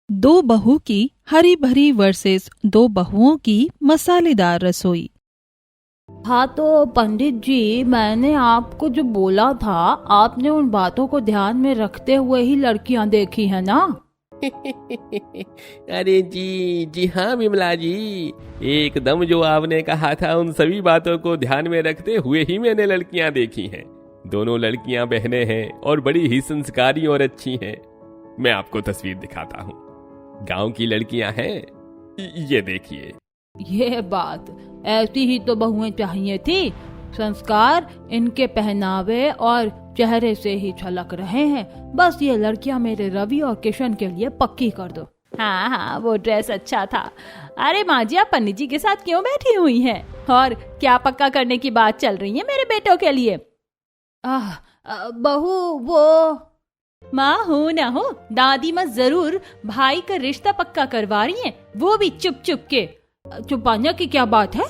दो बहू की हरी भरी वर्सेस दो बहुओं की मसालेदार रसोई। हाँ तो पंडित जी, मैंने आपको जो बोला था, आपने उन बातों को ध्यान में रखते हुए ही लड़कियां देखी है ना? अरे जी जी हाँ विमला जी, एकदम जो आपने कहा था उन सभी बातों को ध्यान में रखते हुए ही मैंने लड़कियां देखी हैं। दोनों लड़कियां बहनें हैं और बड़ी ही संस्कारी और अच्छी हैं। मैं आपको तस्वीर दिखाता हूँ। गांव की लड़कियां हैं, ये देखिए। ये बात, ऐसी ही तो बहुएं चाहिए थी। संस्कार इनके पहनावे और चेहरे से ही झलक रहे हैं। बस ये लड़कियां मेरे रवि और किशन के लिए पक्की कर दो। हाँ हाँ, वो ड्रेस अच्छा था। अरे माँ जी, आप पंडित जी के साथ क्यों बैठी हुई हैं? और क्या पक्का करने की बात चल रही है मेरे बेटों के लिए? बहू वो माँ हो ना हो, दादी माँ जरूर भाई का रिश्ता पक्का करवा रही हैं, वो भी चुप चुप के। छुपाने की क्या बात है?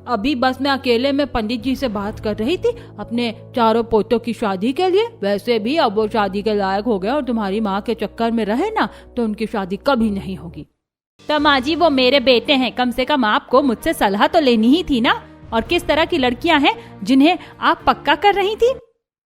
अभी बस मैं अकेले में पंडित जी से बात कर रही थी अपने चारों पोतों की शादी के लिए। वैसे भी अब वो शादी के लायक हो गए और तुम्हारी माँ के चक्कर में रहे ना तो उनकी शादी कभी नहीं होगी। तो माँ जी, वो मेरे बेटे हैं, कम से कम आपको मुझसे सलाह तो लेनी ही थी ना। और किस तरह की लड़कियां हैं जिन्हें आप पक्का कर रही थी?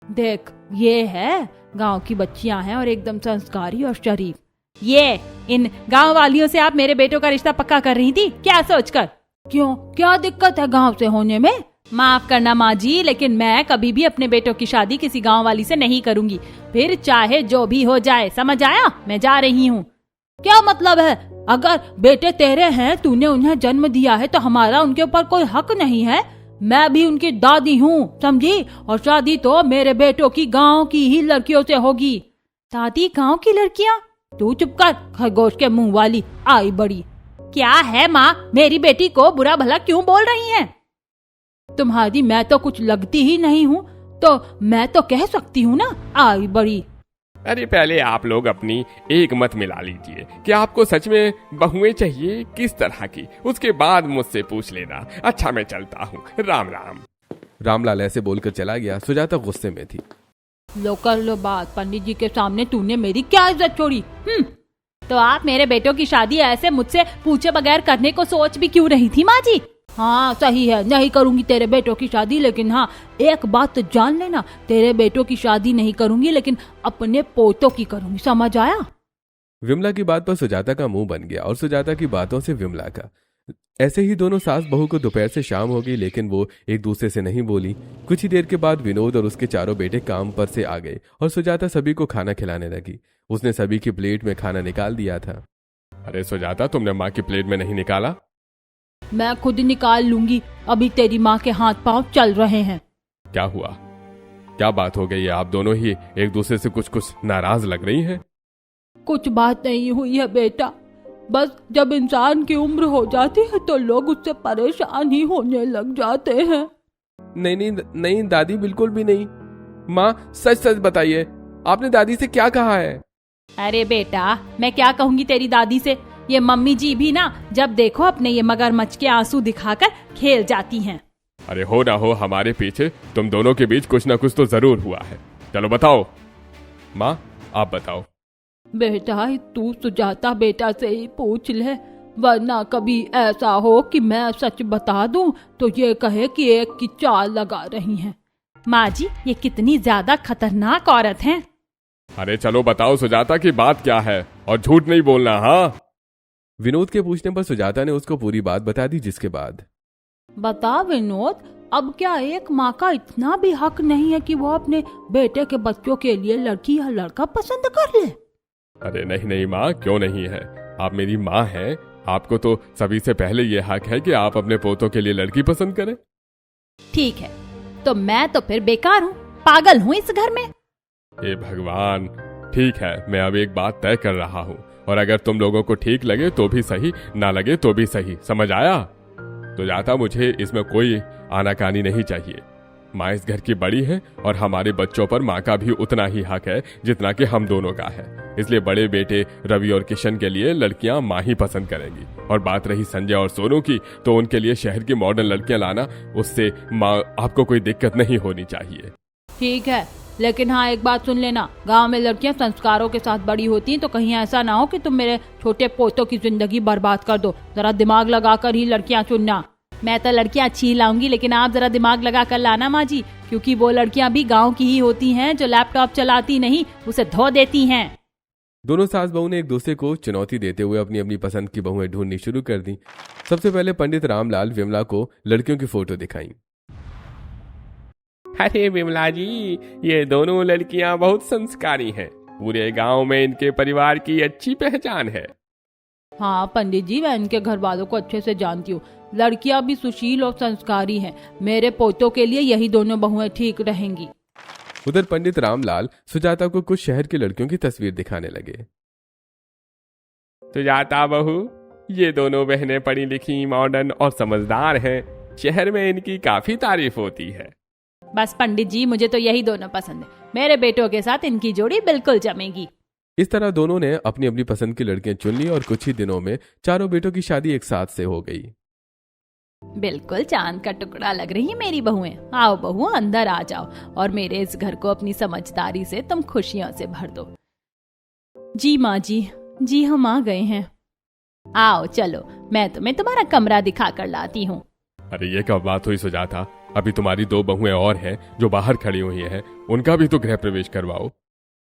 देख, ये है गांव की बच्चियां हैं और एकदम संस्कारी और शरीफ। ये इन गांव वालियों से आप मेरे बेटों का रिश्ता पक्का कर रही थी, क्या सोचकर? क्यों, क्या दिक्कत है गांव से होने में? माफ करना माँ जी, लेकिन मैं कभी भी अपने बेटों की शादी किसी गांव वाली से नहीं करूंगी, फिर चाहे जो भी हो जाए। समझ आया? मैं जा रही हूँ। क्या मतलब है? अगर बेटे तेरे हैं, तूने उन्हें जन्म दिया है, तो हमारा उनके ऊपर कोई हक नहीं है? मैं भी उनकी दादी हूँ, समझी? और शादी तो मेरे बेटों की गांव की ही लड़कियों से होगी। दादी, गांव की लड़कियाँ? तू चुप कर, खरगोश के मुंह वाली आई बड़ी। क्या है माँ, मेरी बेटी को बुरा भला क्यों बोल रही हैं? तुम्हारी मैं तो कुछ लगती ही नहीं हूँ, तो मैं तो कह सकती हूँ ना, आई बड़ी। अरे पहले आप लोग अपनी एक मत मिला लीजिए कि आपको सच में बहुएं चाहिए, किस तरह की, उसके बाद मुझसे पूछ लेना। अच्छा मैं चलता हूँ, राम राम। रामलाल ऐसे बोलकर चला गया। सुजाता गुस्से में थी। लो कर लो बात, पंडित जी के सामने तूने मेरी क्या इज्जत छोड़ी? तो आप मेरे बेटों की शादी ऐसे मुझसे पूछे बगैर करने को सोच भी क्यों रही थी माँ जी? हाँ सही है, नहीं करूंगी तेरे बेटों की शादी, लेकिन हाँ एक बात तो जान लेना, तेरे बेटों की शादी नहीं करूंगी, लेकिन अपने पोतों की करूंगी। समझ आया? विमला की बात पर सुजाता का मुंह बन गया और सुजाता की बातों से विमला का। ऐसे ही दोनों सास बहू को दोपहर से शाम हो गई, लेकिन वो एक दूसरे से नहीं बोली। कुछ ही देर के बाद विनोद और उसके चारों बेटे काम पर से आ गए और सुजाता सभी को खाना खिलाने लगी। उसने सभी की प्लेट में खाना निकाल दिया था। अरे सुजाता, तुमने माँ की प्लेट में नहीं निकाला? मैं खुद निकाल लूंगी, अभी तेरी माँ के हाथ पांव चल रहे हैं। क्या हुआ? क्या बात हो गई है? आप दोनों ही एक दूसरे से कुछ कुछ नाराज लग रही हैं। कुछ बात नहीं हुई है बेटा, बस जब इंसान की उम्र हो जाती है तो लोग उससे परेशान ही होने लग जाते हैं। नहीं नहीं नहीं दादी, बिल्कुल भी नहीं। माँ सच सच बताइए, आपने दादी से क्या कहा है? अरे बेटा, मैं क्या कहूंगी तेरी दादी से? ये मम्मी जी भी ना जब देखो अपने ये मगरमच्छ के आंसू दिखाकर खेल जाती हैं। अरे हो ना हो, हमारे पीछे तुम दोनों के बीच कुछ ना कुछ तो जरूर हुआ है। चलो बताओ। माँ आप बताओ। बेटा, तू सुजाता बेटा से ही पूछ ले, वरना कभी ऐसा हो कि मैं सच बता दूं तो ये कहे कि एक की चाल लगा रही हैं। माँ जी, ये कितनी ज्यादा खतरनाक औरत हैं। अरे चलो बताओ सुजाता की बात क्या है, और झूठ नहीं बोलना। हाँ, विनोद के पूछने पर सुजाता ने उसको पूरी बात बता दी, जिसके बाद बता विनोद, अब क्या एक माँ का इतना भी हक नहीं है कि वो अपने बेटे के बच्चों के लिए लड़की या लड़का पसंद कर ले? अरे नहीं नहीं माँ, क्यों नहीं है? आप मेरी माँ हैं, आपको तो सभी से पहले ये हक है कि आप अपने पोतों के लिए लड़की पसंद करें। ठीक है, तो मैं तो फिर बेकार हूँ, पागल हूँ इस घर में। हे भगवान, ठीक है, मैं अब एक बात तय कर रहा हूँ, और अगर तुम लोगों को ठीक लगे तो भी सही, ना लगे तो भी सही। समझ आया? तो जाता, मुझे इसमें कोई आनाकानी नहीं चाहिए। माँ इस घर की बड़ी है और हमारे बच्चों पर माँ का भी उतना ही हक है जितना कि हम दोनों का है। इसलिए बड़े बेटे रवि और किशन के लिए लड़कियां माँ ही पसंद करेंगी। और बात रही संजय और सोनू की, तो उनके लिए शहर की मॉडर्न लड़कियां लाना, उससे माँ आपको कोई दिक्कत नहीं होनी चाहिए। ठीक है, लेकिन हाँ, एक बात सुन लेना, गांव में लड़कियां संस्कारों के साथ बड़ी होती हैं, तो कहीं ऐसा ना हो कि तुम मेरे छोटे पोतों की जिंदगी बर्बाद कर दो। जरा दिमाग लगा कर ही लड़कियां चुनना। मैं तो लड़कियां अच्छी लाऊंगी, लेकिन आप जरा दिमाग लगा कर लाना माँ जी, क्योंकि वो लड़कियां भी गाँव की ही होती हैं जो लैपटॉप चलाती नहीं, उसे धो देती हैं। दोनों सास बहू ने एक दूसरे को चुनौती देते हुए अपनी अपनी पसंद की बहुएं ढूंढनी शुरू कर दी। सबसे पहले पंडित रामलाल विमला को लड़कियों की फोटो दिखाई। अरे विमला जी, ये दोनों लड़कियां बहुत संस्कारी हैं। पूरे गांव में इनके परिवार की अच्छी पहचान है। हाँ पंडित जी, मैं इनके घर वालों को अच्छे से जानती हूँ। लड़कियां भी सुशील और संस्कारी हैं। मेरे पोतों के लिए यही दोनों बहुएं ठीक रहेंगी। उधर पंडित रामलाल सुजाता को कुछ शहर की लड़कियों की तस्वीर दिखाने लगे। सुजाता बहू, ये दोनों बहनें पढ़ी लिखी, मॉडर्न और समझदार हैं। शहर में इनकी काफी तारीफ होती है। बस पंडित जी, मुझे तो यही दोनों पसंद है। मेरे बेटों के साथ इनकी जोड़ी बिल्कुल जमेगी। इस तरह दोनों ने अपनी अपनी पसंद की लड़कियां चुन ली और कुछ ही दिनों में चारों बेटों की शादी एक साथ से हो गई। बिल्कुल चांद का टुकड़ा लग रही है मेरी बहुएं। आओ बहू, अंदर आ जाओ और मेरे इस घर को अपनी समझदारी से तुम खुशियों से भर दो। जी माँ जी हम आ गए हैं। आओ चलो, मैं तुम्हें तुम्हारा कमरा दिखा कर लाती हूँ। अरे ये क्या बात हुई सुजाता, अभी तुम्हारी 2 बहुएं और हैं जो बाहर खड़ी हुई हैं, उनका भी तो गृह प्रवेश करवाओ।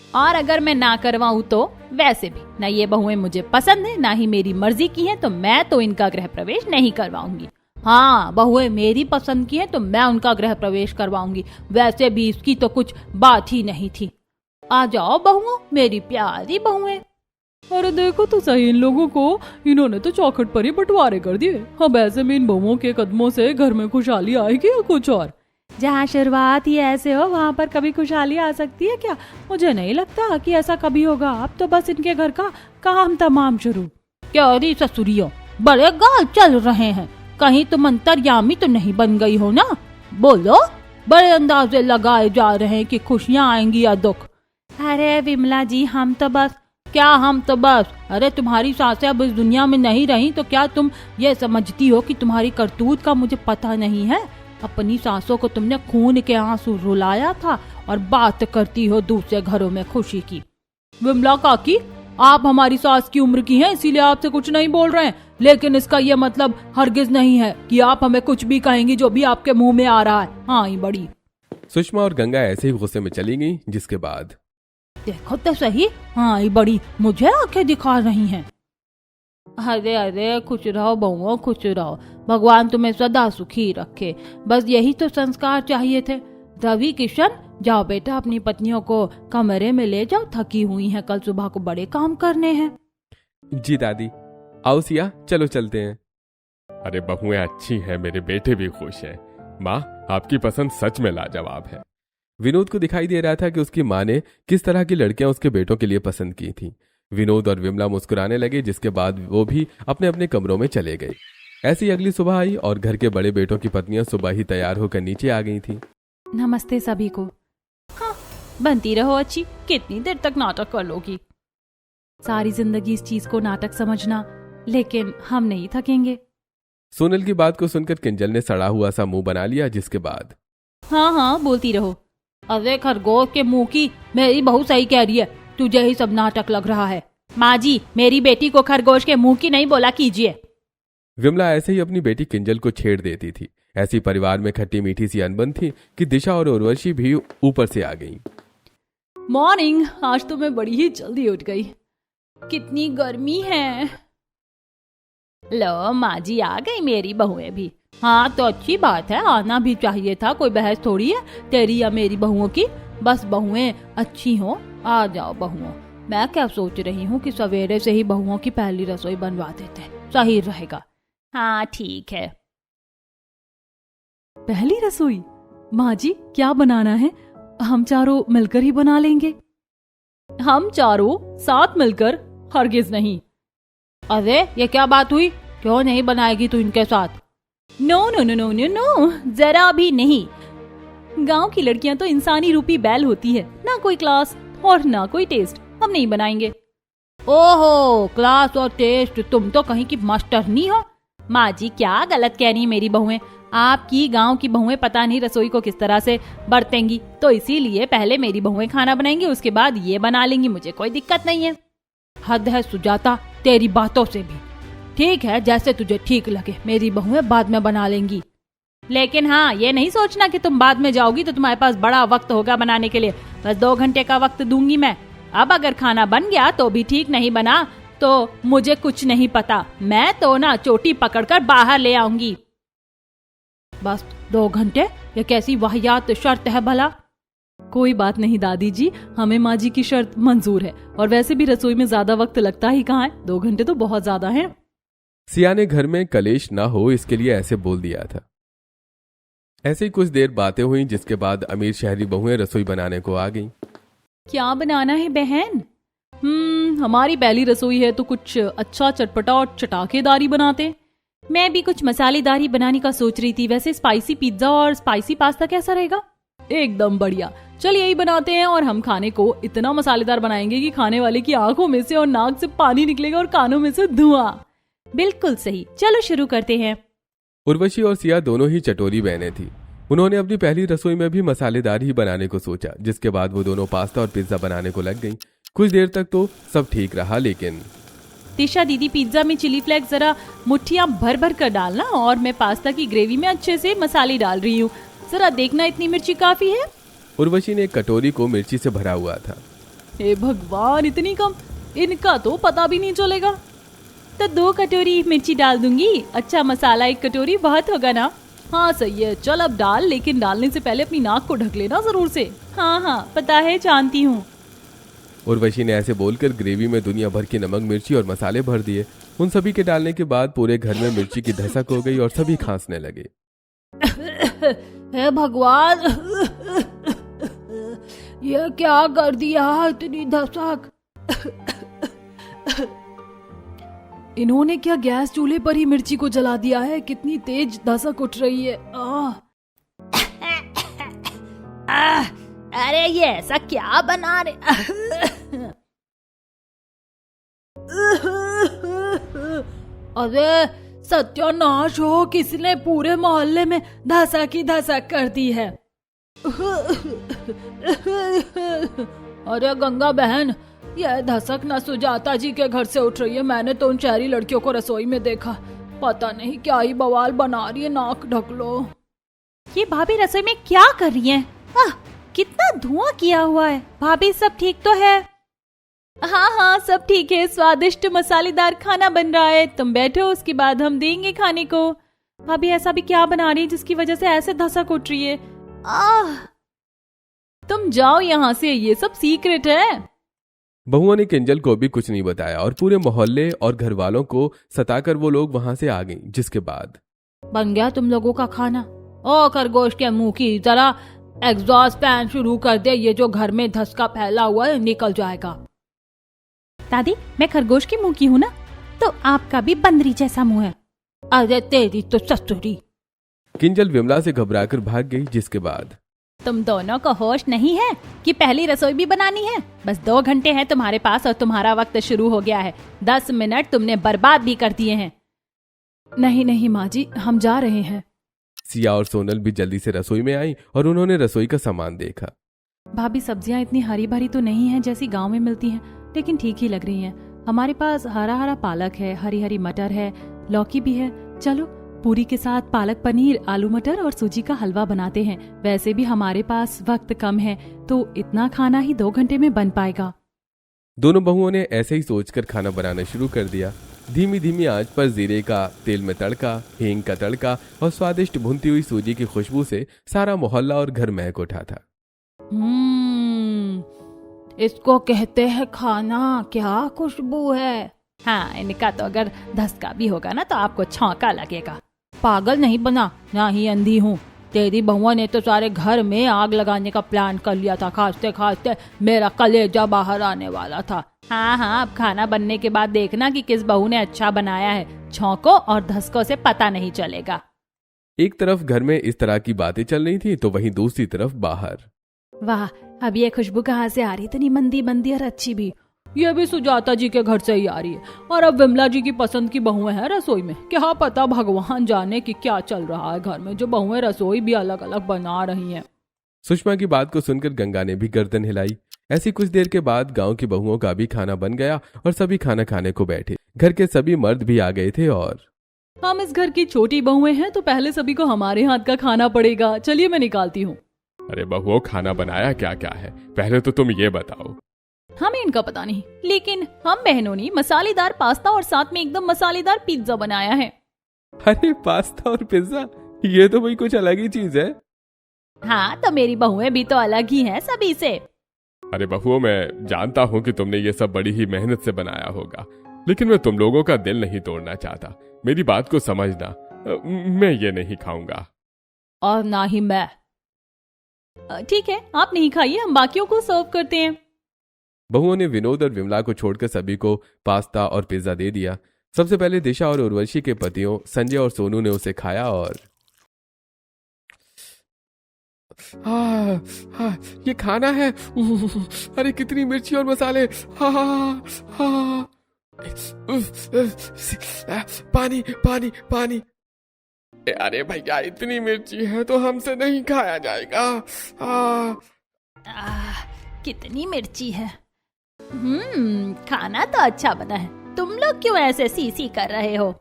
और अगर मैं ना करवाऊँ तो? वैसे भी ना ये बहुएं मुझे पसंद है, ना ही मेरी मर्जी की है, तो मैं तो इनका गृह प्रवेश नहीं करवाऊंगी। हाँ, बहुएं मेरी पसंद की है तो मैं उनका गृह प्रवेश करवाऊंगी। वैसे भी इसकी तो कुछ बात ही नहीं थी। आ जाओ बहुओं, मेरी प्यारी बहुएं। अरे देखो तो सही, इन लोगों को इन्होंने तो चौखट पर ही बंटवारे कर दिए। अब ऐसे में इन बहुओं के कदमों से घर में खुशहाली आएगी या कुछ और? जहाँ शुरुआत ही ऐसे हो, वहाँ पर कभी खुशहाली आ सकती है क्या? मुझे नहीं लगता कि ऐसा कभी होगा। अब तो बस इनके घर का काम तमाम शुरू। क्या रे ससुरियों, बड़े गाल चल रहे हैं। कहीं तुम अंतर्यामी तो नहीं बन गई हो ना? बोलो, बड़े अंदाजे लगाए जा रहे हैं कि खुशियाँ आएंगी या दुख। अरे विमला जी, हम तो बस अरे तुम्हारी सासें अब इस दुनिया में नहीं रही तो क्या तुम ये समझती हो कि तुम्हारी करतूत का मुझे पता नहीं है? अपनी सासों को तुमने खून के आंसू रुलाया था और बात करती हो दूसरे घरों में खुशी की। विमला काकी, आप हमारी सास की उम्र की हैं, इसीलिए आपसे कुछ नहीं बोल रहे हैं, लेकिन इसका ये मतलब हरगिज नहीं है कि आप हमें कुछ भी कहेंगी जो भी आपके मुंह में आ रहा है। हाँ ही बड़ी। सुषमा और गंगा ऐसे ही गुस्से में चली गईं, जिसके बाद देखो तो सही, हाँ ही बड़ी मुझे आंखें दिखा रही हैं। अरे खुश रहो बहुओं, खुश रहो। भगवान तुम्हें सदा सुखी रखे। बस यही तो संस्कार चाहिए थे। रवि किशन, जाओ बेटा, अपनी पत्नियों को कमरे में ले जाओ, थकी हुई हैं, कल सुबह को बड़े काम करने हैं। जी दादी। आओ सिया, चलो चलते हैं। अरे बहुएं अच्छी हैं, मेरे बेटे भी खुश हैं। माँ, आपकी पसंद सच में लाजवाब है। विनोद को दिखाई दे रहा था कि उसकी माँ ने किस तरह की लड़कियां उसके बेटों के लिए पसंद की थी। विनोद और विमला मुस्कुराने लगे, जिसके बाद वो भी अपने अपने कमरों में चले गए। ऐसी अगली सुबह आई और घर के बड़े बेटों की पत्नियां सुबह ही तैयार होकर नीचे आ गई थी। नमस्ते सभी को। हाँ, बनती रहो अच्छी, कितनी देर तक नाटक कर लोगी? सारी जिंदगी इस चीज को नाटक समझना, लेकिन हम नहीं थकेंगे। सोनल की बात को सुनकर किंजल ने सड़ा हुआ सा मुंह बना लिया, जिसके बाद हाँ बोलती रहो। अरे खरगोश के मुंह की, मेरी बहू सही कह रही है, तुझे ही सब नाटक लग रहा है। माँ जी, मेरी बेटी को खरगोश के मुंह की नहीं बोला कीजिए। विमला ऐसे ही अपनी बेटी किंजल को छेड़ देती थी। ऐसी परिवार में खट्टी मीठी सी अनबन थी कि दिशा और उर्वशी भी ऊपर से आ गईं। मॉर्निंग, आज तो मैं बड़ी ही जल्दी उठ गई। कितनी गर्मी है। लो माँ जी, आ गई मेरी बहुएं भी। हाँ तो अच्छी बात है, आना भी चाहिए था, कोई बहस थोड़ी है तेरी या मेरी बहुओं की। बस बहुएं अच्छी हो, आ जाओ बहुओं। मैं क्या सोच रही हूँ कि सवेरे से ही बहुओं की पहली रसोई बनवा देते, सही रहेगा। हाँ ठीक है। पहली रसोई? माँ जी, क्या बनाना है? हम चारों मिलकर ही बना लेंगे। हम चारों साथ मिलकर? हरगिज नहीं। अरे ये क्या बात हुई? क्यों नहीं बनाएगी तू इनके साथ? No no no no no no, जरा भी नहीं। गांव की लड़कियां तो इंसानी रूपी बैल होती है, ना कोई क्लास और ना कोई टेस्ट। हम नहीं बनाएंगे। ओहो, क्लास और टेस्ट, तुम तो कहीं की मास्टरनी हो। माँ जी क्या गलत कह रही है मेरी बहुएं। आपकी गांव की बहुएं पता नहीं रसोई को किस तरह से बरतेंगी, तो इसीलिए पहले मेरी बहुएं खाना बनाएंगी, उसके बाद ये बना लेंगी, मुझे कोई दिक्कत नहीं है। हद है सुजाता तेरी बातों से भी। ठीक है, जैसे तुझे ठीक लगे, मेरी बहुएं बाद में बना लेंगी। लेकिन हाँ, ये नहीं सोचना कि तुम बाद में जाओगी तो तुम्हारे पास बड़ा वक्त होगा बनाने के लिए। बस 2 घंटे का वक्त दूंगी मैं। अब अगर खाना बन गया तो भी ठीक, नहीं बना तो मुझे कुछ नहीं पता, मैं तो ना चोटी पकड़कर बाहर ले आऊंगी। बस 2 घंटे? ये कैसी वाहियात शर्त है भला? कोई बात नहीं दादी जी, हमें माँ जी की शर्त मंजूर है, और वैसे भी रसोई में ज्यादा वक्त लगता ही कहाँ है, 2 घंटे तो बहुत ज्यादा हैं। सिया ने घर में कलेश ना हो इसके लिए ऐसे बोल दिया था। ऐसे ही कुछ देर बातें हुई, जिसके बाद अमीर शहरी बहुएं रसोई बनाने को आ गईं। क्या बनाना है बहन? हमारी पहली रसोई है तो कुछ अच्छा चटपटा और चटाकेदारी बनाते। मैं भी कुछ मसालेदारी बनाने का सोच रही थी। वैसे स्पाइसी पिज्जा और स्पाइसी पास्ता कैसा रहेगा? एकदम बढ़िया, चल यही बनाते हैं। और हम खाने को इतना मसालेदार बनाएंगे कि खाने वाले की आंखों में से और नाक से पानी निकलेगा और कानों में से धुआं। बिल्कुल सही, चलो शुरू करते हैं। उर्वशी और सिया दोनों ही चटोरी बहनें थी। उन्होंने अपनी पहली रसोई में भी मसालेदार ही बनाने को सोचा, जिसके बाद वो दोनों पास्ता और पिज्जा बनाने को लग गईं। कुछ देर तक तो सब ठीक रहा, लेकिन तिशा दीदी पिज्जा में चिली फ्लेक्स जरा मुट्ठियां भर भर कर डालना, और मैं पास्ता की ग्रेवी में अच्छे से मसाले डाल रही हूँ। जरा देखना इतनी मिर्ची काफी है। उर्वशी ने एक कटोरी को मिर्ची से भरा हुआ था। हे भगवान, इतनी कम, इनका तो पता भी नहीं चलेगा। तो 2 कटोरी मिर्ची डाल दूंगी। अच्छा मसाला 1 कटोरी बहुत होगा ना? हाँ सही है, चल अब डाल, लेकिन डालने से पहले अपनी नाक को ढक लेना जरूर से। हाँ हाँ पता है, जानती हूँ। उर्वशी ने ऐसे बोलकर ग्रेवी में दुनिया भर की नमक, मिर्ची और मसाले भर दिए। उन सभी के डालने के बाद पूरे घर में मिर्ची की धसक हो गई और सभी खांसने लगे। हे भगवान, ये क्या कर दिया, इतनी धसक। इन्होंने क्या गैस चूल्हे पर ही मिर्ची को जला दिया है? कितनी तेज धसक उठ रही है। अरे ये ऐसा क्या बना रहे? अरे सत्यानाश हो, किसने पूरे मोहल्ले में धसक ही धसक कर दी है। अरे गंगा बहन, यह धसक न सुजाता जी के घर से उठ रही है। मैंने तो उन शहरी लड़कियों को रसोई में देखा, पता नहीं क्या ही बवाल बना रही है। नाक ढक लो। ये भाभी रसोई में क्या कर रही हैं? कितना धुआं किया हुआ है। भाभी सब ठीक तो है? हाँ हाँ सब ठीक है, स्वादिष्ट मसालेदार खाना बन रहा है। तुम बैठो, उसके बाद हम देंगे खाने को। भाभी ऐसा भी क्या बना रही है जिसकी वजह से ऐसे धसक उठ रही है? तुम जाओ यहाँ से, ये सब सीक्रेट है। बहुओं ने किंजल को भी कुछ नहीं बताया और पूरे मोहल्ले और घर वालों को सताकर वो लोग वहां से आ गईं, जिसके बाद बन गया तुम लोगों का खाना। ओ खरगोश के मुंह की, जरा एग्जॉस्ट फैन शुरू कर दे, ये जो घर में धसका फैला हुआ है निकल जाएगा। दादी मैं खरगोश के मुंह की हूँ ना, तो आपका भी बंदरी जैसा मुंह है। अरे तेरी तो ससुरी। किंजल विमला से घबराकर भाग गई, जिसके बाद तुम दोनों को होश नहीं है कि पहली रसोई भी बनानी है? बस 2 घंटे हैं तुम्हारे पास और तुम्हारा वक्त शुरू हो गया है। 10 मिनट तुमने बर्बाद भी कर दिए हैं। नहीं नहीं माँ जी, हम जा रहे हैं। सिया और सोनल भी जल्दी से रसोई में आई और उन्होंने रसोई का सामान देखा। भाभी सब्जियां इतनी हरी भरी तो नहीं है जैसी गांव में मिलती हैं, लेकिन ठीक ही लग रही हैं। हमारे पास हरा हरा पालक है, हरी हरी मटर है, लौकी भी है। चलो पूरी के साथ पालक पनीर, आलू मटर और सूजी का हलवा बनाते हैं। वैसे भी हमारे पास वक्त कम है, तो इतना खाना ही 2 घंटे में बन पाएगा। दोनों बहुओं ने ऐसे ही सोचकर खाना बनाना शुरू कर दिया। धीमी धीमी आंच पर जीरे का तेल में तड़का, हींग का तड़का और स्वादिष्ट भुनती हुई सूजी की खुशबू से सारा मोहल्ला और घर महक उठा था। इसको कहते हैं खाना, क्या खुशबू है। हाँ, इनका तो अगर धसका भी होगा ना तो आपको छौंका लगेगा। पागल नहीं बना, ना ही अंधी हूँ। तेरी बहुआ ने तो सारे घर में आग लगाने का प्लान कर लिया था। खांसते खांसते मेरा कलेजा बाहर आने वाला था। हाँ हाँ, अब खाना बनने के बाद देखना कि किस बहू ने अच्छा बनाया है। छौंको और धसकों से पता नहीं चलेगा। एक तरफ घर में इस तरह की बातें चल रही थी, तो वहीं दूसरी तरफ बाहर। वाह, अब ये खुशबू कहाँ से आ रही, इतनी मंदी मंदी और अच्छी भी। ये भी सुजाता जी के घर से ही आ रही है और अब विमला जी की पसंद की बहुएं हैं रसोई में। क्या पता भगवान जाने कि क्या चल रहा है घर में, जो बहुएं रसोई भी अलग अलग बना रही हैं। सुषमा की बात को सुनकर गंगा ने भी गर्दन हिलाई। ऐसी कुछ देर के बाद गांव की बहुओं का भी खाना बन गया और सभी खाना खाने को बैठे। घर के सभी मर्द भी आ गए थे और हम इस घर की छोटी बहुएं हैं तो पहले सभी को हमारे हाथ का खाना पड़ेगा। चलिए मैं निकालती हूँ। अरे बहुओं, खाना बनाया क्या क्या है, पहले तो तुम ये बताओ। हमें इनका पता नहीं, लेकिन हम बहनों ने मसालेदार पास्ता और साथ में एकदम मसालेदार पिज्जा बनाया है। अरे पास्ता और पिज्जा, ये तो भाई कुछ अलग ही चीज है। हाँ, तो मेरी बहुएं भी तो अलग ही हैं सभी से। अरे बहुओं, मैं जानता हूँ कि तुमने ये सब बड़ी ही मेहनत से बनाया होगा, लेकिन मैं तुम लोगों का दिल नहीं तोड़ना चाहता। मेरी बात को समझना, मैं ये नहीं खाऊंगा। और ना ही मैं। ठीक है, आप नहीं खाइए, हम बाकियों को सर्व करते हैं। बहुओं ने विनोद और विमला को छोड़कर सभी को पास्ता और पिज्जा दे दिया। सबसे पहले दिशा और उर्वशी के पतियों संजय और सोनू ने उसे खाया और ये खाना है। अरे कितनी मिर्ची और मसाले। पानी पानी पानी। अरे भैया, इतनी मिर्ची है तो हमसे नहीं खाया जाएगा। कितनी मिर्ची है। खाना तो अच्छा बना है। तुम लोग क्यों ऐसे सी कर रहे हो?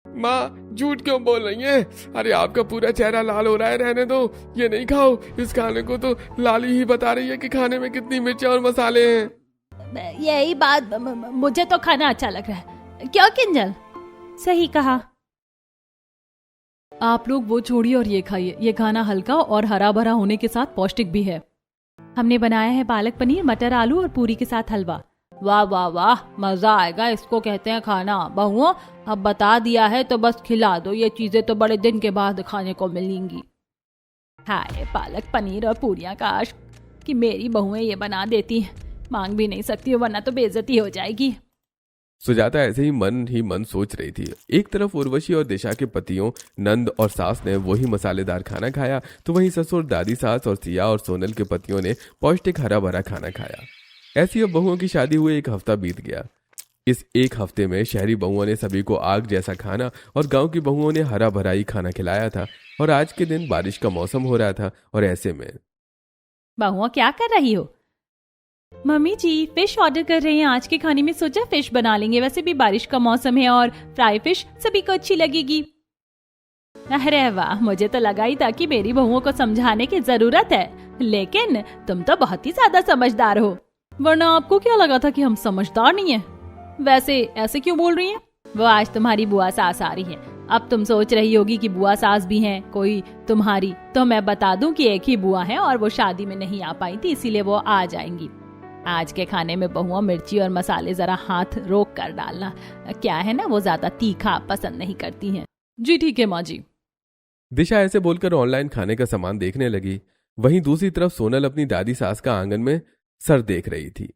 माँ झूठ क्यों बोल रही है? अरे आपका पूरा चेहरा लाल हो रहा है, रहने दो, ये नहीं खाओ। इस खाने को तो लाली ही बता रही है कि खाने में कितनी मिर्ची और मसाले हैं। यही बात, मुझे तो खाना अच्छा लग रहा है। क्यों किंजल? सही कहा। आप लोग वो छोड़िए और ये खाइए। ये खाना हल्का और हरा भरा होने के साथ पौष्टिक भी है। हमने बनाया है पालक पनीर, मटर, आलू और पूरी के साथ हलवा। वाह वाह वाह, मजा आएगा। इसको कहते हैं खाना। बहुओं, अब बता दिया है तो बस खिला दो। ये चीजें तो बड़े दिन के बाद खाने को मिलेंगी। हाय, पालक पनीर और पूरियां। काश कि मेरी बहुएं ये बना देती हैं। मांग भी नहीं सकती वरना तो बेइज्जती हो जाएगी। सुजाता ऐसे ही मन सोच रही थी। एक तरफ उर्वशी और दिशा के पतियों नंद और सास ने वही मसालेदार खाना खाया, तो वहीं ससुर, दादी, सास और सिया और सोनल के पतियों ने पौष्टिक हरा भरा खाना खाया। ऐसी अब बहुओं की शादी हुए 1 हफ्ता बीत गया। इस 1 हफ्ते में शहरी बहुओं ने सभी को आग जैसा खाना और गांव की बहुओं ने हरा भरा ही खाना खिलाया था। और आज के दिन बारिश का मौसम हो रहा था और ऐसे में बहुओं, क्या कर रही हो? मम्मी जी फिश ऑर्डर कर रहे हैं आज के खाने में। सोचा फिश बना लेंगे, वैसे भी बारिश का मौसम है और फ्राई फिश सभी को अच्छी लगेगी। अरे वाह, मुझे तो लगा ही था कि मेरी बहुओं को समझाने की जरूरत है, लेकिन तुम तो बहुत ही ज्यादा समझदार हो। वरना आपको क्या लगा था कि हम समझदार नहीं है? वैसे ऐसे क्यों बोल रही हैं? वो आज तुम्हारी बुआ सास आ रही है। अब तुम सोच रही होगी कि बुआ सास भी हैं कोई तुम्हारी, तो मैं बता दूं कि एक ही बुआ है और वो शादी में नहीं आ पाई थी, इसीलिए वो आ जाएंगी। आज के खाने में बहुआ मिर्ची और मसाले जरा हाथ रोक कर डालना। क्या है ना, वो ज्यादा तीखा पसंद नहीं करती हैं। जी ठीक है माँ जी। दिशा ऐसे बोलकर ऑनलाइन खाने का सामान देखने लगी। वहीं दूसरी तरफ सोनल अपनी दादी सास का आंगन में सर देख रही थी।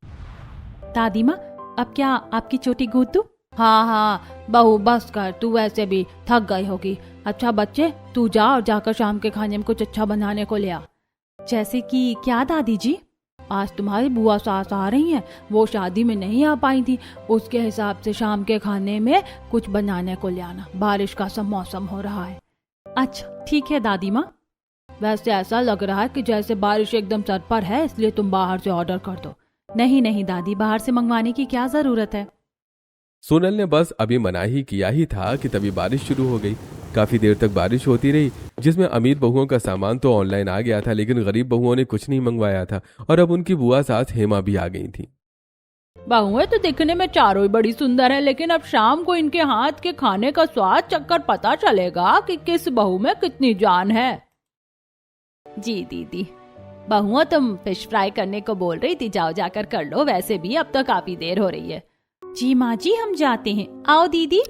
दादी माँ, अब क्या आपकी चोटी गूंथ दूं? हाँ, बहू बस कर, तू वैसे भी थक गई होगी। अच्छा बच्चे, तू जा और जाकर शाम के खाने में कुछ अच्छा बनाने को ले आ। जैसे कि क्या दादी जी? आज तुम्हारी बुआ सास आ रही हैं, वो शादी में नहीं आ पाई थी, उसके हिसाब से शाम के खाने में कुछ बनाने को ले आना। बारिश का सब मौसम हो रहा है। अच्छा ठीक है दादी माँ। वैसे ऐसा लग रहा है कि जैसे बारिश एकदम सर पर है, इसलिए तुम बाहर से ऑर्डर कर दो। नहीं नहीं दादी, बाहर से मंगवाने की क्या जरूरत है। सोनल ने बस अभी मना ही किया ही था कि तभी बारिश शुरू हो गई। काफी देर तक बारिश होती रही, जिसमें अमीर बहुओं का सामान तो ऑनलाइन आ गया था, लेकिन गरीब बहुओं ने कुछ नहीं मंगवाया था। और अब उनकी बुआ सास हेमा भी आ गई थी। बहुएं तो दिखने में चारों ही बड़ी सुंदर है, लेकिन अब शाम को इनके हाथ के खाने का स्वाद चखकर पता चलेगा कि किस बहू में कितनी जान है। जी दीदी, बहुओं तुम फिश फ्राई करने को बोल रही थी, जाओ जाकर कर लो। वैसे भी अब तो काफी देर हो रही है। जी माँ जी, हम जाते हैं। आओ दीदी।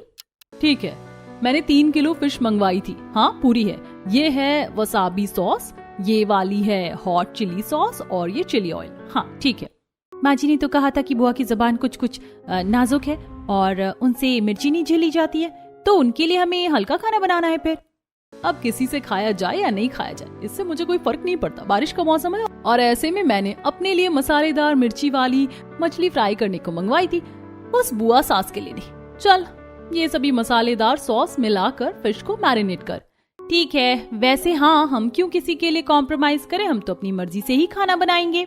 ठीक है, मैंने 3 किलो फिश मंगवाई थी। हाँ पूरी है। ये है वसाबी सॉस, ये वाली है हॉट चिली सॉस और ये चिली ऑयल। हाँ ठीक है। माँ जी ने तो कहा था कि बुआ की जबान कुछ नाजुक है और उनसे मिर्ची नहीं झेली जाती है, तो उनके लिए हमें हल्का खाना बनाना है। फिर अब किसी से खाया जाए या नहीं खाया जाए, इससे मुझे कोई फर्क नहीं पड़ता। बारिश का मौसम है और ऐसे में मैंने अपने लिए मसालेदार मिर्ची वाली मछली फ्राई करने को मंगवाई थी, उस बुआ सास के लिए नहीं। चल ये सभी मसालेदार सॉस मिलाकर फिश को मैरिनेट कर। ठीक है, वैसे हाँ, हम क्यों किसी के लिए कॉम्प्रोमाइज करें, हम तो अपनी मर्जी से ही खाना बनाएंगे।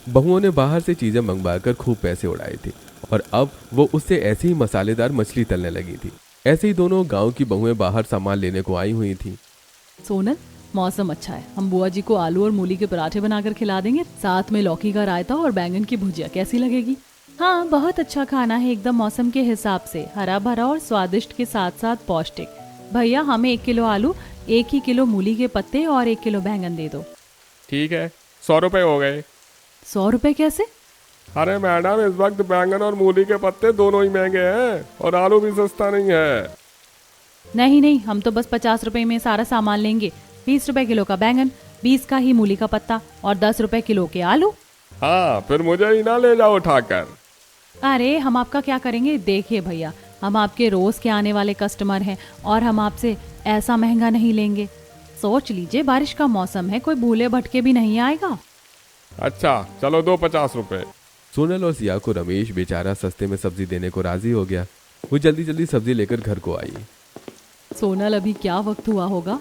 बहुओं ने बाहर से चीजें मंगवाकर खूब पैसे उड़ाए थे और अब वो उससे ऐसी ही मसालेदार मछली तलने लगी थी। ऐसे ही दोनों गांव की बहुएं बाहर सामान लेने को आई हुई थी। सोनल, मौसम अच्छा है, हम बुआ जी को आलू और मूली के पराठे बनाकर खिला देंगे, साथ में लौकी का रायता और बैंगन की भुजिया। कैसी लगेगी? हाँ, बहुत अच्छा खाना है, एकदम मौसम के हिसाब से, हरा भरा और स्वादिष्ट के साथ साथ पौष्टिक। भैया हमें 1 किलो आलू, 1 ही किलो मूली के पत्ते और 1 किलो बैंगन दे दो। ठीक है, 100 रुपए हो गए। 100 रुपए कैसे? अरे मैडम, इस वक्त बैंगन और मूली के पत्ते दोनों ही महंगे हैं और आलू भी सस्ता नहीं है। नहीं नहीं, हम तो बस 50 रुपए में सारा सामान लेंगे। 20 रुपए किलो का बैंगन, 20 का ही मूली का पत्ता और 10 रुपए किलो के आलू। हाँ, फिर मुझे ही ना ले जाओ उठाकर। अरे हम आपका क्या करेंगे? देखिए भैया, हम आपके रोज के आने वाले कस्टमर हैं और हम आपसे ऐसा महंगा नहीं लेंगे। सोच लीजिए, बारिश का मौसम है, कोई भूले भटके भी नहीं आएगा। अच्छा चलो, दो 50 रुपए। सोनल और सिया को रमेश बेचारा सस्ते में सब्जी देने को राजी हो गया। वो जल्दी जल्दी सब्जी लेकर घर को आई। सोनल, अभी क्या वक्त हुआ होगा?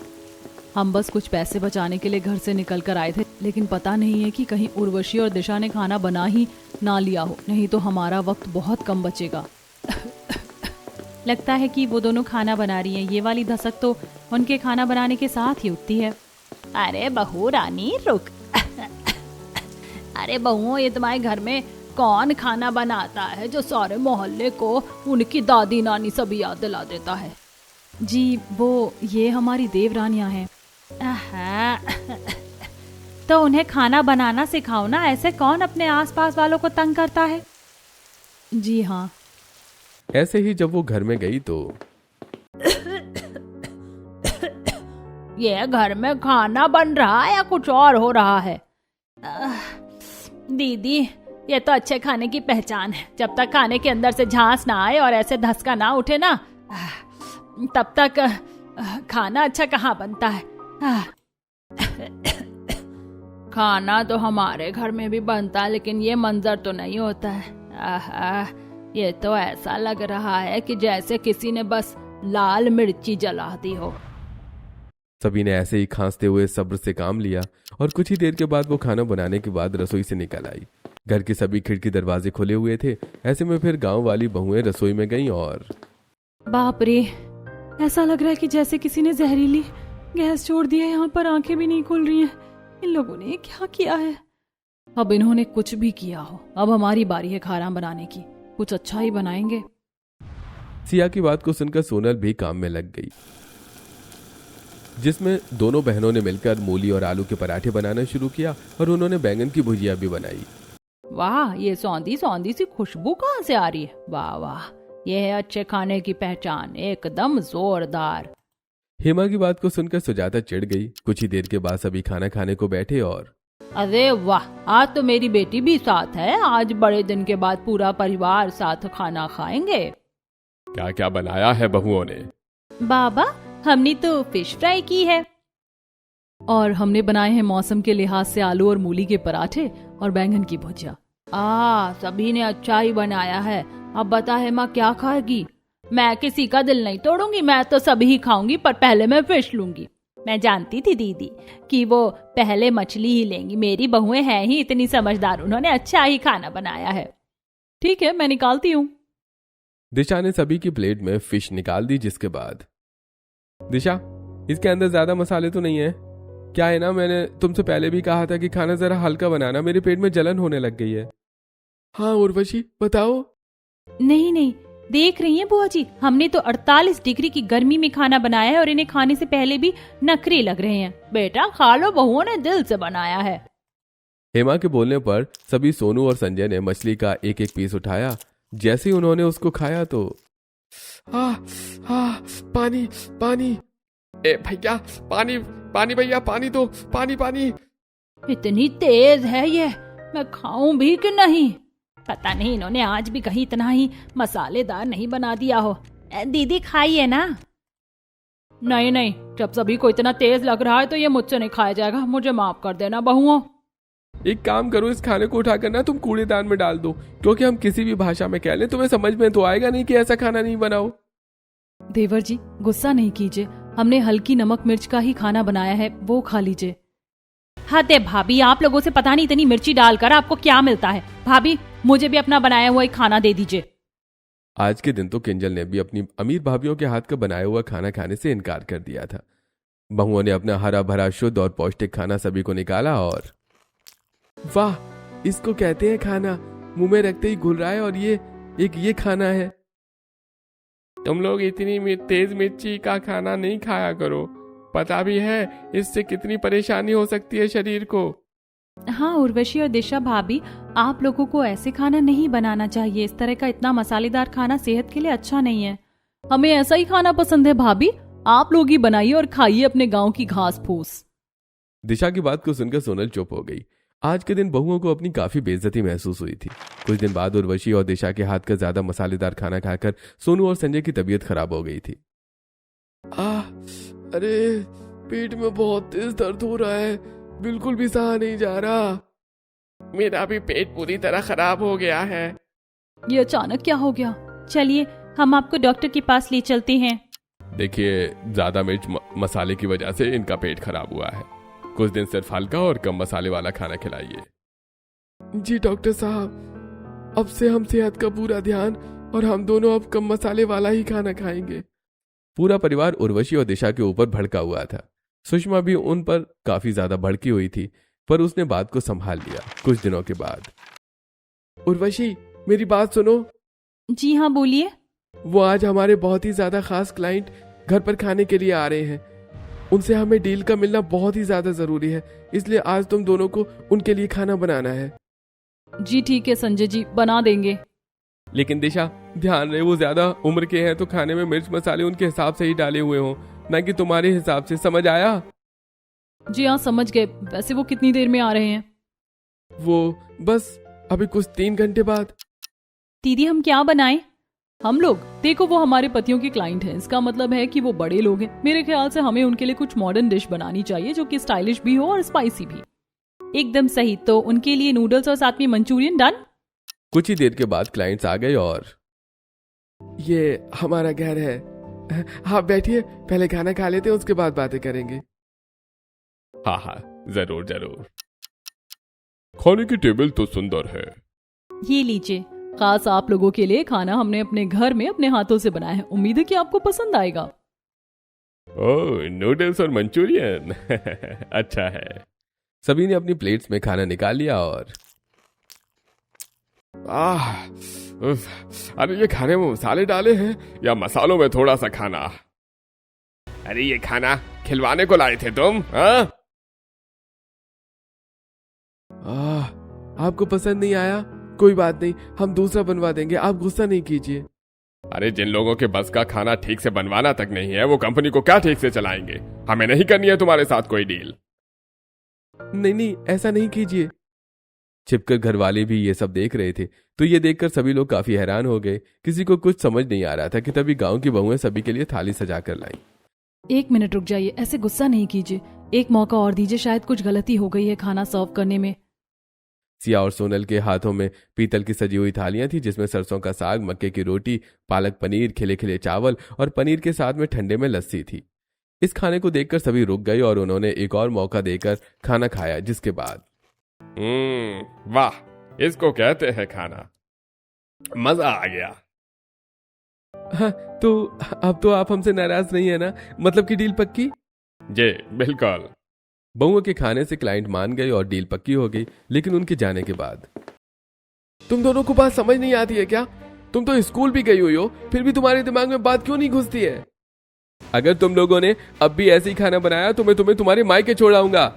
हम बस कुछ पैसे बचाने के लिए घर से निकल कर आए थे, लेकिन पता नहीं है कि कहीं उर्वशी और दिशा ने खाना बना ही ना लिया हो, नहीं तो हमारा वक्त बहुत कम बचेगा। लगता है कि वो दोनों खाना बना रही हैं। ये वाली धसक तो उनके खाना बनाने के साथ ही उठती है। अरे बहू रानी रुक। अरे बहुओं, ये तुम्हारे घर में कौन खाना बनाता है जो सारे मोहल्ले को उनकी दादी नानी सभी याद दिला देता है? जी वो ये हमारी देवरानियां हैं। तो उन्हें खाना बनाना सिखाओ ना, ऐसे कौन अपने आसपास वालों को तंग करता है? जी हाँ। ऐसे ही जब वो घर में गई तो ये घर में खाना बन रहा है या कुछ और हो रहा है? दीदी, ये तो अच्छे खाने की पहचान है। जब तक खाने के अंदर से झांस ना आए और ऐसे धसका ना उठे ना, तब तक खाना अच्छा कहाँ बनता है। खाना तो हमारे घर में भी बनता है, लेकिन ये मंजर तो नहीं होता है। ये तो ऐसा लग रहा है कि जैसे किसी ने बस लाल मिर्ची जला दी हो। सभी ने ऐसे ही खांसते हुए सब्र से काम लिया और कुछ ही देर के बाद वो खाना बनाने के बाद रसोई से निकल आई। घर के सभी खिड़की दरवाजे खुले हुए थे। ऐसे में फिर गांव वाली बहुएं रसोई में गईं और बाप रे, ऐसा लग रहा है कि जैसे किसी ने जहरीली गैस छोड़ दी है। यहाँ पर आंखें भी नहीं खुल रही हैं। इन लोगों ने क्या किया है? अब इन्होंने कुछ भी किया हो, अब हमारी बारी है खाना बनाने की। कुछ अच्छा ही बनाएंगे। सिया की बात को सुनकर सोनल भी काम में लग गई, जिसमें दोनों बहनों ने मिलकर मूली और आलू के पराठे बनाना शुरू किया और उन्होंने बैंगन की भुजिया भी बनाई। वाह, ये सौंधी सौंधी सी खुशबू कहाँ से आ रही है? वाह वाह, ये है अच्छे खाने की पहचान, एकदम जोरदार। हेमा की बात को सुनकर सुजाता चिढ़ गई। कुछ ही देर के बाद सभी खाना खाने को बैठे और अरे वाह, आज तो मेरी बेटी भी साथ है। आज बड़े दिन के बाद पूरा परिवार साथ खाना खाएंगे। क्या क्या बनाया है बहुओं ने? बाबा, हमने तो फिश फ्राई की है। और हमने बनाए हैं मौसम के लिहाज से आलू और मूली के पराठे और बैंगन की भुजिया। सभी ने अच्छा ही बनाया है। अब बता हेमा, क्या खाएगी? मैं किसी का दिल नहीं तोड़ूंगी, मैं तो सभी ही खाऊंगी, पर पहले मैं फिश लूंगी। मैं जानती थी दीदी कि वो पहले मछली ही लेंगी। मेरी बहुएं हैं ही इतनी समझदार, उन्होंने अच्छा ही खाना बनाया है। ठीक है, मैं निकालती हूँ। दिशा ने सभी की प्लेट में फिश निकाल दी, जिसके बाद दिशा, इसके अंदर ज्यादा मसाले तो नहीं है? क्या है ना, मैंने तुमसे पहले भी कहा था कि खाना जरा हल्का बनाना, मेरे पेट में जलन होने लग गई है। हाँ उर्वशी, बताओ। नहीं नहीं, देख रही हैं बुआ जी, हमने तो 48 डिग्री की गर्मी में खाना बनाया है और इन्हें खाने से पहले भी नखरे लग रहे हैं। बेटा खा लो, बहुओं ने दिल से बनाया है। हेमा के बोलने पर सभी सोनू और संजय ने मछली का एक एक पीस उठाया। जैसे ही उन्होंने उसको खाया तो पानी पानी, ए भैया पानी, पानी भैया पानी दो, पानी पानी। इतनी तेज है ये, मैं खाऊं भी कि नहीं? पता नहीं इन्होंने आज भी कहीं इतना ही मसालेदार नहीं बना दिया हो। दीदी खाइए ना। नहीं नहीं, जब सभी को इतना तेज लग रहा है तो ये मुझसे नहीं खाया जाएगा। मुझे माफ कर देना बहुओं। एक काम करो, इस खाने को उठाकर ना तुम कूड़ेदान में डाल दो, क्योंकि हम किसी भी भाषा में कह लें तुम्हें समझ में तो आएगा नहीं कि ऐसा खाना नहीं बनाओ। देवर जी गुस्सा नहीं कीजिए, हमने हल्की नमक मिर्च का ही खाना बनाया है, वो खा लीजिए। हद है भाभी, आप लोगों से पता नहीं इतनी मिर्ची डालकर आपको क्या मिलता है। भाभी मुझे भी अपना बनाया हुआ एक खाना दे दीजिए। आज के दिन तो किंजल ने भी अपनी अमीर भाभीयों के हाथ का बनाया हुआ खाना खाने से इनकार कर दिया था। बहुओं ने अपना हरा भरा शुद्ध और पौष्टिक खाना सभी को निकाला और वाह, इसको कहते हैं खाना, मुंह में रखते ही घुल रहा है और ये खाना है। तुम लोग इतनी तेज मिर्ची का खाना नहीं खाया करो, पता भी है इससे कितनी परेशानी हो सकती है शरीर को। हाँ उर्वशी और दिशा भाभी, आप लोगों को ऐसे खाना नहीं बनाना चाहिए। इस तरह का इतना मसालेदार खाना सेहत के लिए अच्छा नहीं है। हमें ऐसा ही खाना पसंद है भाभी, आप लोग ही बनाइए और खाइए अपने गांव की घास फूस। दिशा की बात को सुनकर सोनल चुप हो गई। आज के दिन बहुओं को अपनी काफी बेइज्जती महसूस हुई थी। कुछ दिन बाद उर्वशी और दिशा के हाथ का ज्यादा मसालेदार खाना खाकर सोनू और संजय की तबीयत खराब हो गई थी। अरे पेट में बहुत तेज दर्द हो रहा है, बिल्कुल भी सहा नहीं जा रहा। मेरा भी पेट पूरी तरह खराब हो गया है। ये अचानक क्या हो गया? चलिए हम आपको डॉक्टर के पास ले चलते हैं। देखिए, ज्यादा मिर्च मसाले की वजह से इनका पेट खराब हुआ है। कुछ दिन सिर्फ हल्का और कम मसाले वाला खाना खिलाइए। जी डॉक्टर साहब, अब से हम सेहत का पूरा ध्यान और हम दोनों अब कम मसाले वाला ही खाना खाएंगे। पूरा परिवार उर्वशी और दिशा के ऊपर भड़का हुआ था। सुषमा भी उन पर काफी ज्यादा भड़की हुई थी, पर उसने बात को संभाल लिया। कुछ दिनों के बाद, उर्वशी मेरी बात सुनो। जी हाँ बोलिए। वो आज हमारे बहुत ही ज्यादा खास क्लाइंट घर पर खाने के लिए आ रहे हैं। उनसे हमें डील का मिलना बहुत ही ज्यादा जरूरी है, इसलिए आज तुम दोनों को उनके लिए खाना बनाना है। जी ठीक है संजय जी, बना देंगे। लेकिन दिशा, ध्यान रहे वो ज्यादा उम्र के हैं तो खाने में मिर्च मसाले उनके हिसाब से ही डाले हुए हों, ना कि तुम्हारे हिसाब से। समझ आया? जी हाँ समझ गए। वैसे वो कितनी देर में आ रहे हैं? वो बस अभी कुछ 3 घंटे बाद। दीदी हम क्या बनाएं? हम लोग, देखो वो हमारे पतियों के क्लाइंट हैं, इसका मतलब है कि वो बड़े लोग हैं। मेरे ख्याल से हमें उनके लिए कुछ मॉडर्न डिश बनानी चाहिए जो कि स्टाइलिश भी हो और स्पाइसी भी। एकदम सही, तो उनके लिए नूडल्स और साथ में मंचूरियन। डन। कुछ ही देर के बाद क्लाइंट्स आ गए और ये हमारा घर है, आप बैठिए, पहले खाना खा लेते हैं उसके बाद बातें करेंगे। हाँ हाँ, जरूर जरूर। खाने की टेबल तो सुंदर है। ये लीजिए, खास आप लोगों के लिए खाना हमने अपने घर में अपने हाथों से बनाया है। उम्मीद है कि आपको पसंद आएगा। ओह, नूडल्स और मंचूरियन। अच्छा है। सभी ने अपनी प्लेट्स में खाना निकाल लिया और अरे ये खाने में मसाले डाले हैं या मसालों में थोड़ा सा खाना? अरे ये खाना खिलवाने को लाए थे तुम? हाँ? आपको पसंद नहीं आया? कोई बात नहीं, हम दूसरा बनवा देंगे, आप गुस्सा नहीं कीजिए। अरे जिन लोगों के बस का खाना ठीक से बनवाना तक नहीं है, वो कंपनी को क्या ठीक से चलाएंगे? हमें नहीं करनी है तुम्हारे साथ कोई डील। नहीं, ऐसा नहीं कीजिए। छिपकर घर वाले भी ये सब देख रहे थे, तो ये देखकर सभी लोग काफी हैरान हो गए। किसी को कुछ समझ नहीं आ रहा था कि तभी गांव की बहुएं सभी के लिए थाली सजा कर लाई। 1 मिनट रुक जाइए, ऐसे गुस्सा नहीं कीजिए, एक मौका और दीजिए, शायद कुछ गलती हो गई है खाना सर्व करने में। सिया और सोनल के हाथों में पीतल की सजी हुई थालियां थी, जिसमें सरसों का साग, मक्के की रोटी, पालक पनीर, खिले खिले चावल और पनीर के साथ में ठंडे में लस्सी थी। इस खाने को देखकर सभी रुक गए और उन्होंने एक और मौका देकर खाना खाया, जिसके बाद वाह, इसको कहते हैं खाना। मजा आ गया। हाँ, तो अब तो आप हमसे नाराज नहीं है ना? मतलब कि डील पक्की? जी बिल्कुल। बहुओं के खाने से क्लाइंट मान गए और डील पक्की हो गई। लेकिन उनके जाने के बाद तुम दोनों को बात समझ नहीं आती है क्या? तुम तो स्कूल भी गई हुई हो, फिर भी तुम्हारे दिमाग में बात क्यों नहीं घुसती है? अगर तुम लोगों ने अब भी ऐसे ही खाना बनाया तो मैं तुम्हें तुम्हारे मायके छोड़ाऊंगा।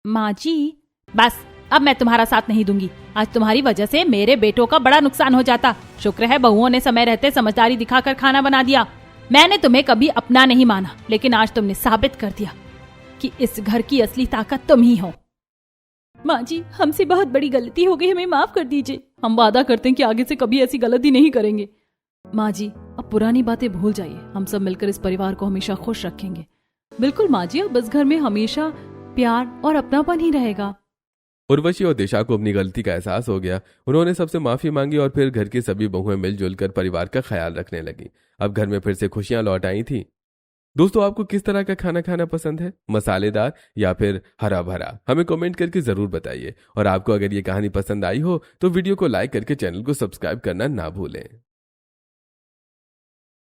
माँ जी बस, अब मैं तुम्हारा साथ नहीं दूंगी। आज तुम्हारी वजह से मेरे बेटों का बड़ा नुकसान हो जाता। शुक्र है बहुओं ने समय रहते समझदारी दिखाकर खाना बना दिया। मैंने तुम्हें कभी अपना नहीं माना, लेकिन आज तुमने साबित कर दिया कि इस घर की असली ताकत तुम ही हो। माँ जी, हमसे बहुत बड़ी गलती हो गई, हमें माफ कर दीजिए। हम वादा करते हैं कि आगे से कभी ऐसी गलती नहीं करेंगे। माँ जी, अब पुरानी बातें भूल जाइए, हम सब मिलकर इस परिवार को हमेशा खुश रखेंगे। बिल्कुल माँ जी, अब इस घर में हमेशा प्यार और अपनापन ही रहेगा। उर्वशी और दिशा को अपनी गलती का एहसास हो गया। उन्होंने सबसे माफी मांगी और फिर घर की सभी बहुएं मिलजुल कर परिवार का ख्याल रखने लगी। अब घर में फिर से खुशियां लौट आई थी। दोस्तों, आपको किस तरह का खाना खाना पसंद है, मसालेदार या फिर हरा भरा? हमें कमेंट करके जरूर बताइए। और आपको अगर ये कहानी पसंद आई हो तो वीडियो को लाइक करके चैनल को सब्सक्राइब करना ना भूलें।